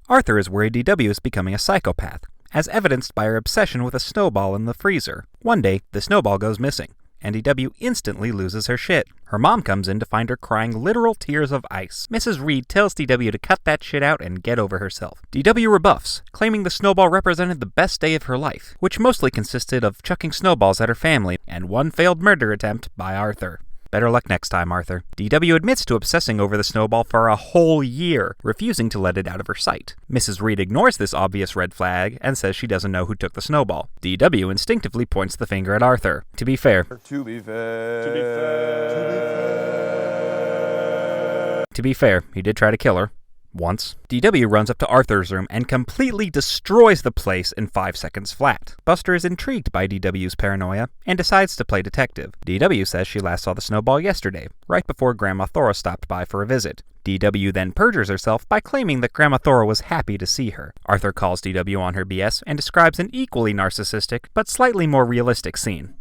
Arthur is worried DW is becoming a psychopath, as evidenced by her obsession with a snowball in the freezer. One day, the snowball goes missing, and DW instantly loses her shit. Her mom comes in to find her crying literal tears of ice. Mrs. Reed tells DW to cut that shit out and get over herself. DW rebuffs, claiming the snowball represented the best day of her life, which mostly consisted of chucking snowballs at her family and one failed murder attempt by Arthur. Better luck next time, Arthur. DW admits to obsessing over the snowball for a whole year, refusing to let it out of her sight. Mrs. Reed ignores this obvious red flag and says she doesn't know who took the snowball. DW instinctively points the finger at Arthur. To be fair, he did try to kill her. Once. DW runs up to Arthur's room and completely destroys the place in 5 seconds flat. Buster is intrigued by DW's paranoia and decides to play detective. DW says she last saw the snowball yesterday, right before Grandma Thora stopped by for a visit. DW then perjures herself by claiming that Grandma Thora was happy to see her. Arthur calls DW on her BS and describes an equally narcissistic, but slightly more realistic scene.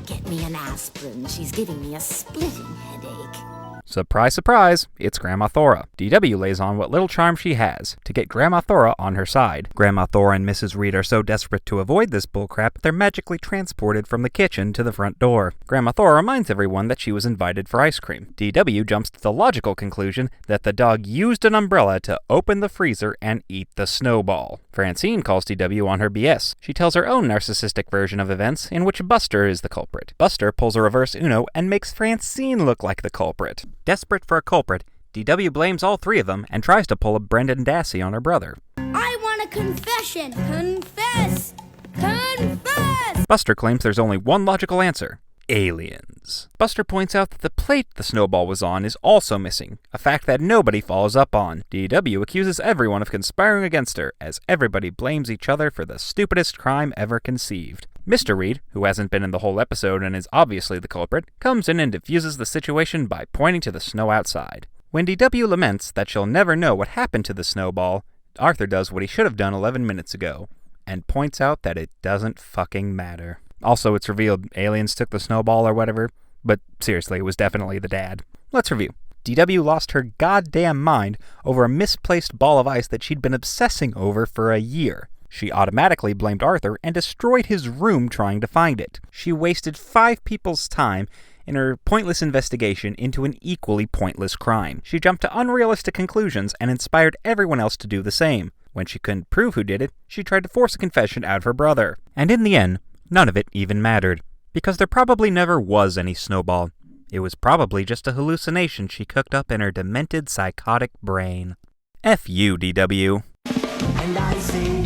Get me an aspirin. She's giving me a splitting headache. Surprise, surprise, it's Grandma Thora. DW lays on what little charm she has to get Grandma Thora on her side. Grandma Thora and Mrs. Reed are so desperate to avoid this bullcrap, they're magically transported from the kitchen to the front door. Grandma Thora reminds everyone that she was invited for ice cream. DW jumps to the logical conclusion that the dog used an umbrella to open the freezer and eat the snowball. Francine calls DW on her BS. She tells her own narcissistic version of events in which Buster is the culprit. Buster pulls a reverse Uno and makes Francine look like the culprit. Desperate for a culprit, DW blames all three of them and tries to pull a Brendan Dassey on her brother. I want a confession. Confess! Confess! Buster claims there's only one logical answer. Aliens. Buster points out that the plate the snowball was on is also missing, a fact that nobody follows up on. DW accuses everyone of conspiring against her, as everybody blames each other for the stupidest crime ever conceived. Mr. Reed, who hasn't been in the whole episode and is obviously the culprit, comes in and diffuses the situation by pointing to the snow outside. When DW laments that she'll never know what happened to the snowball, Arthur does what he should have done 11 minutes ago, and points out that it doesn't fucking matter. Also, it's revealed aliens took the snowball or whatever, but seriously, it was definitely the dad. Let's review. DW lost her goddamn mind over a misplaced ball of ice that she'd been obsessing over for a year. She automatically blamed Arthur and destroyed his room trying to find it. She wasted 5 people's time in her pointless investigation into an equally pointless crime. She jumped to unrealistic conclusions and inspired everyone else to do the same. When she couldn't prove who did it, she tried to force a confession out of her brother. And in the end, none of it even mattered, because there probably never was any snowball. It was probably just a hallucination she cooked up in her demented, psychotic brain. F you, DW. And I say,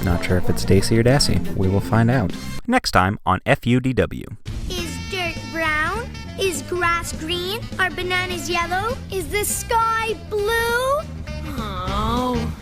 not sure if it's Daisy or Dassy. We will find out. Next time on FUDW. Is dirt brown? Is grass green? Are bananas yellow? Is the sky blue? Oh.